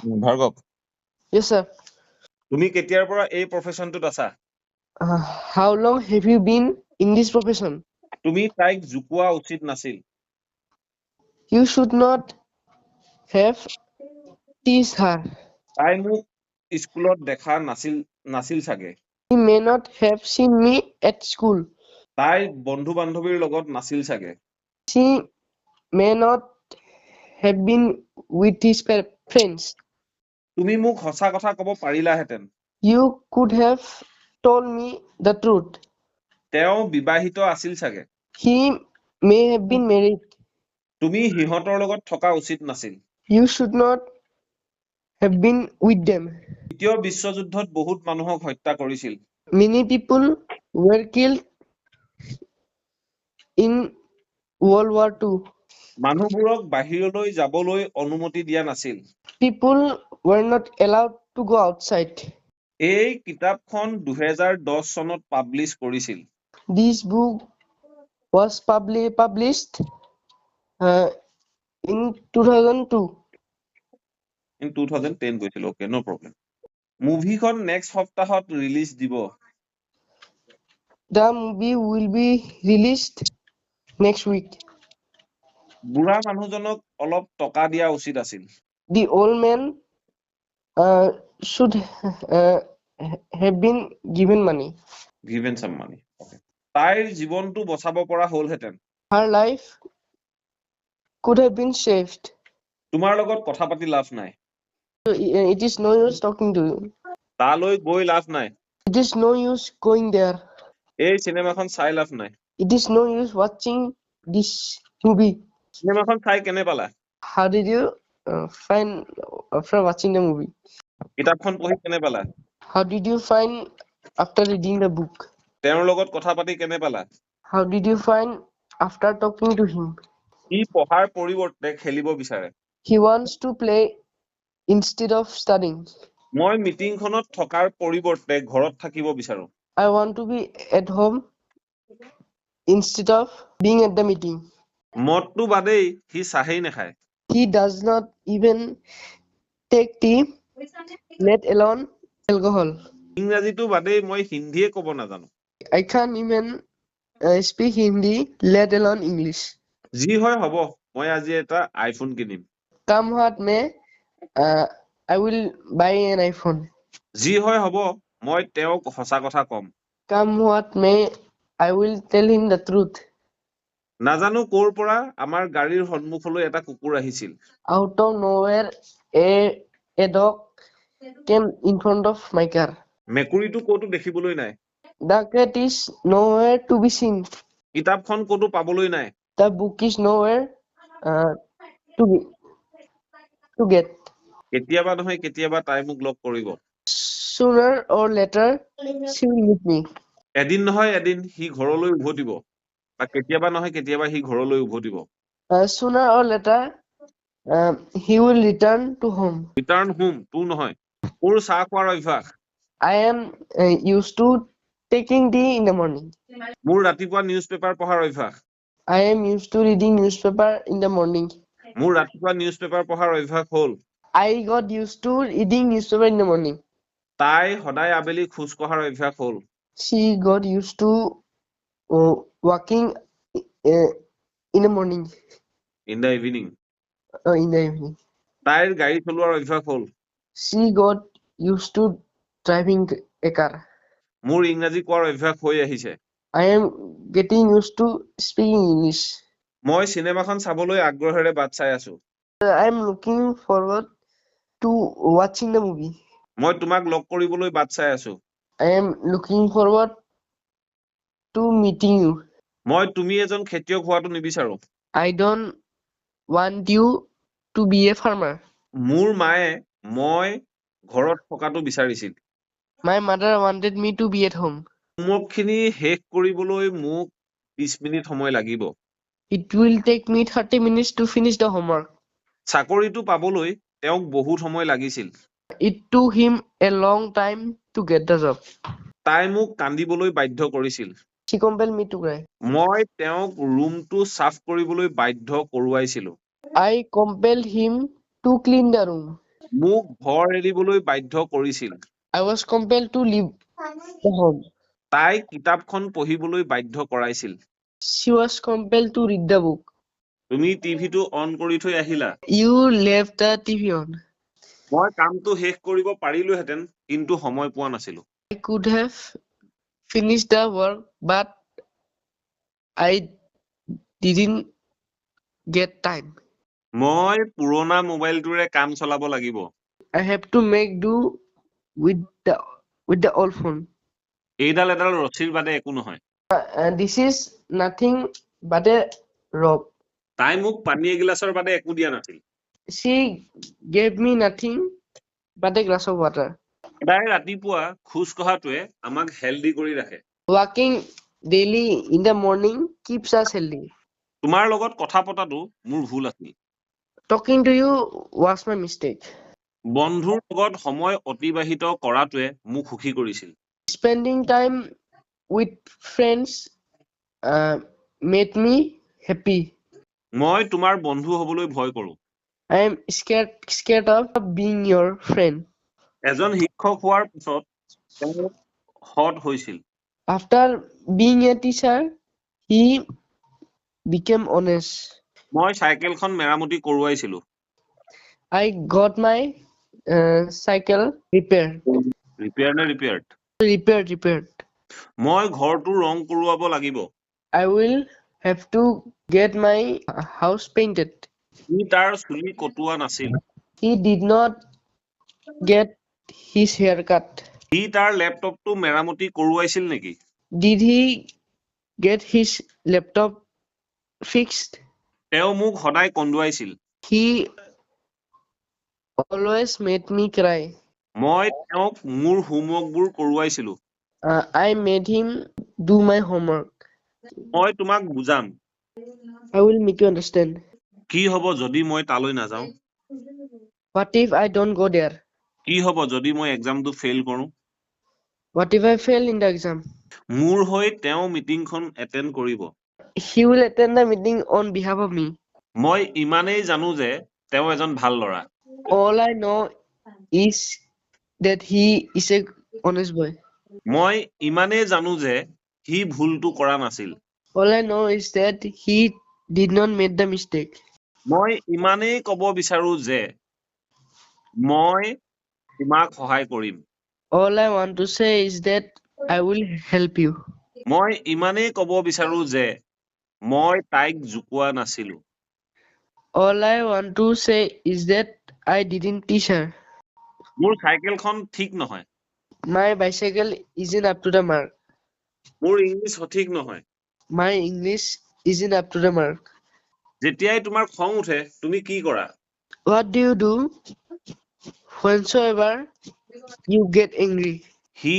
Bhargav, Yes, sir. তুমি কেতিয়াৰ পৰা এই প্ৰফেশ্যনটোত আছা? How long have you been in this profession? তুমি তাইক জোকোৱা উচিত নাছিল। You should not have teased her. তাই মোক স্কুলত দেখা নাছিল চাগে। He may not have seen me at school. তাই বন্ধু বান্ধৱীৰ লগত নাছিল চাগে। She may not have been with his friends. তুমি মোক সঁচা কথা ক'ব পাৰিলাহেঁতেন। You could have told me the truth. তেওঁ বিবাহিত আছিল চাগে। He may have been married. তুমি সিহঁতৰ লগত থকা উচিত নাছিল। You should not have been with them. দ্বিতীয় বিশ্বযুদ্ধত বহুত মানুহক হত্যা কৰিছিল। Many people were killed in World War II. মানুহবোৰক বাহিৰলৈ যাবলৈ অনুমতি দিয়া নাছিল। People were not allowed to go outside. এই কিতাপখন 2010 চনত পাব্লিছ কৰিছিল। This book was published in 2002. In 2010 কৈছিল। ওকে, নো প্ৰব্লেম। মুভিখন নেক্সট সপ্তাহত ৰিলিজ দিব। The movie will be released next week. বুঢ়া মানুহজনক অলপ টকা দিয়া উচিত আছিল। The old man should have been given money. Given some money. Okay. তাইৰ জীৱনটো বচাব পৰা হ'লহেঁতেন। Her life could have been saved. তোমাৰ লগত কথা পাতি লাভ নাই। It is no use talking to you. তালৈ গৈ লাভ নাই। It is no use going there. এই চিনেমাখন চাই লাভ নাই। It is no use watching this movie. চিনেমাখন চাই কেনে পালা? How did you find after watching the movie? কিতাপখন পঢ়ি কেনে পালা? How did you find after reading the book? তেওঁৰ লগত কথা পাতি কেনে পালা? How did you find after talking to him? ই পঢ়াৰ পৰিৱৰ্তে খেলিব বিচাৰে। He wants to play instead of studying. মই মিটিংখনত থকাৰ পৰিৱৰ্তে ঘৰত থাকিব বিচাৰো। I want to be at home instead of being at the meeting. মদটো বাদেই সি চাহেই নাখায়। He does not even take tea, let alone alcohol. ইংৰাজীটো বাদেই মই হিন্দীয়ে ক'ব নাজানো। I can't even speak Hindi, let alone English. যি হয় হ'ব, মই আজি এটা আইফোন কিনিম। Come what may, I will buy an iPhone. যি হয় হ'ব, মই তেওঁক সঁচা কথা ক'ম। Come what may, I will tell him the truth. নাজানো ক'ৰ পৰা আমাৰ গাড়ীৰ সন্মুখলৈ এটা কুকুৰ আহিছিল। Out of nowhere, a dog came in front of my car. মেকুৰীটো ক'তো দেখিবলৈ নাই। The cat is nowhere to be seen. কিতাপখন ক'তো পাবলৈ নাই। The book is nowhere to get. কেতিয়াবা নহয় কেতিয়াবা তাই মোক লগ কৰিব। Sooner or later, she will meet me. এদিন নহয় এদিন সি ঘৰলৈ উভতিব, বা কেতিয়াবা নহয় কেতিয়াবা সি ঘৰলৈ উভতিব। Sooner or later, he will return to home. Return home তোৰ নহয়। মোৰ চাহ খোৱাৰ অভ্যাস। I am used to taking tea in the morning. মোৰ ৰাতিপুৱা নিউজ পেপাৰ পঢ়াৰ অভ্যাস। I am used to reading newspaper in the morning. মোৰ ৰাতিপুৱা নিউজ পেপাৰ পঢ়াৰ অভ্যাস হ'ল। I got used to reading newspaper in the morning. তাই সদায় আবেলি খোজ কঢ়াৰ অভ্যাস হ'ল। She got used to walking in the morning. In the evening. In the evening. তাইৰ গাড়ী চলোৱাৰ অভ্যাস হ'ল। She got used to driving a car. মোৰ ইংৰাজী কোৱাৰ অভ্যাস হৈ আহিছে। I am getting used to speaking English. মই চিনেমাখন চাবলৈ আগ্ৰহেৰে বাট চাই আছো। I am looking forward to watching the movie. মই তোমাক লগ কৰিবলৈ বাট চাই আছো। I am looking forward to meeting you. মই তুমি এজন খেতিয়ক হোৱাটো নিবিচাৰো। I don't want you to be a farmer. মোৰ মায়ে মই ঘৰত থকাটো বিচাৰিছিল। My mother wanted me to be at home. হোমৱৰ্কখিনি শেষ কৰিবলৈ মোক 20 মিনিট সময় লাগিব। It will take me 30 minutes to finish the homework. চাকৰিটো পাবলৈ তেওঁক বহুত সময় লাগিছিল। It took him a long time to get the job. তাই মোক কান্দিবলৈ বাধ্য কৰিছিল। She compelled me to cry. মই তেওঁক ৰুমটো সাফ কৰিবলৈ বাধ্য কৰোৱাইছিলো। I compelled him to clean the room. মোক ঘৰ এৰিবলৈ বাধ্য কৰিছিল। I was compelled to leave the home. তাই কিতাপখন পঢ়িবলৈ বাধ্য কৰাইছিল। She was compelled to read the book. তুমি টিভিটো অন কৰি থৈ আহিলা। You left the TV on. মই কামটো শেষ কৰিব পাৰিলোহেঁতেন কিন্তু সময় পোৱা নাছিলো। I could have finished the work, but I didn't get time. মই পুৰণা মোবাইলটোৰে কাম চলাব লাগিব। I have to make do with the old phone. এইডাল এডাল ৰছীৰ বাদে একো নহয়। And this is nothing but a rope. তাই মোক পানী এগিলাচৰ বাদে একো দিয়া নাছিল। She gave me nothing but a glass of water. সদায় ৰাতিপুৱা খোজ কঢ়াটোৱে আমাক হেল্ডি কৰি ৰাখে। Walking daily in the morning keeps us healthy. তোমাৰ লগত কথা পতাটো মোৰ ভুল আছিল। Talking to you was my mistake. বন্ধুৰ লগত সময় অতিবাহিত কৰাটোৱে মোক সুখী কৰিছিল। Spending time with friends made me happy. মই তোমাৰ বন্ধু হবলৈ ভয় কৰো। I am scared of being your friend. এজন শিক্ষক হোৱাৰ পিছত তেওঁ সৎ হৈছিল। After being a teacher, he became honest. মই চাইকেলখন মেৰামতি কৰোৱাইছিলো। I got my cycle repaired. Repair নে ৰিপেয়াৰ্ড? Repaired. মই ঘৰটো ৰং কৰোৱাব লাগিব। I will have to get my house painted. সি তাৰ চুলি কটোৱা নাছিল। He did not get his hair cut. সি তাৰ লেপটপটো মেৰামতি কৰোৱাইছিল নেকি? Did he get his laptop fixed? তেওঁ মোক সদায় কন্দুৱাইছিল। He always made me cry. মই তেওঁক মোৰ হোমৱৰ্কবোৰ কৰোৱাইছিলো। I made him do my homework. মই তোমাক বুজাম। I will make you understand. কি হ'ব যদি মই তালৈ নাযাওঁ? What if I don't go there? কি হ'ব যদি মই এক্সামটো ফেইল কৰোঁ? What if I fail in the exam? মোৰ হৈ তেওঁ মিটিংখন এটেণ্ড কৰিব। He will attend the meeting on behalf of me. মই ইমানেই জানো যে তেওঁ এজন ভাল ল'ৰা। All I know is that he is a honest boy. মই ইমানেই জানো যে সি ভুলটো কৰা নাছিল। All I know is that he did not make the mistake. মই ইমানেই ক'ব বিচাৰো যে মই তোমাক সহায় কৰিম। All I want to say is that I will help you. মই ইমানেই ক'ব বিচাৰো যে মই তাইক জোকোৱা নাছিলো। All I want to say is that I didn't teach her. মোৰ চাইকেলখন ঠিক নহয়। My bicycle isn't up to the mark. মোৰ ইংলিছ সঠিক নহয়। My English isn't up to the mark. যেতিয়াই তোমাৰ খং উঠে তুমি কি কৰা? What do you do whensoever you get angry? সি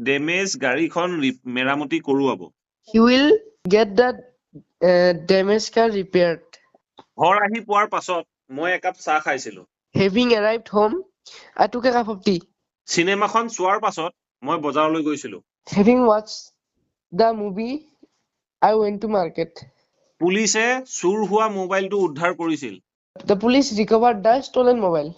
ডেমেজ গাড়ীখন মেৰামতি কৰোৱাব। He will get the damaged car repaired. ঘৰ আহি পোৱাৰ পাছত মই একাপ চাহ খাইছিলো। Having arrived home, I took a cup of tea. চিনেমাখন চোৱাৰ পাছত মই বজাৰলৈ গৈছিলো। Having watched the movie, I went to market. পুলিচে চুৰ হোৱা মোবাইলটো উদ্ধাৰ কৰিছিল। The police recovered the stolen mobile.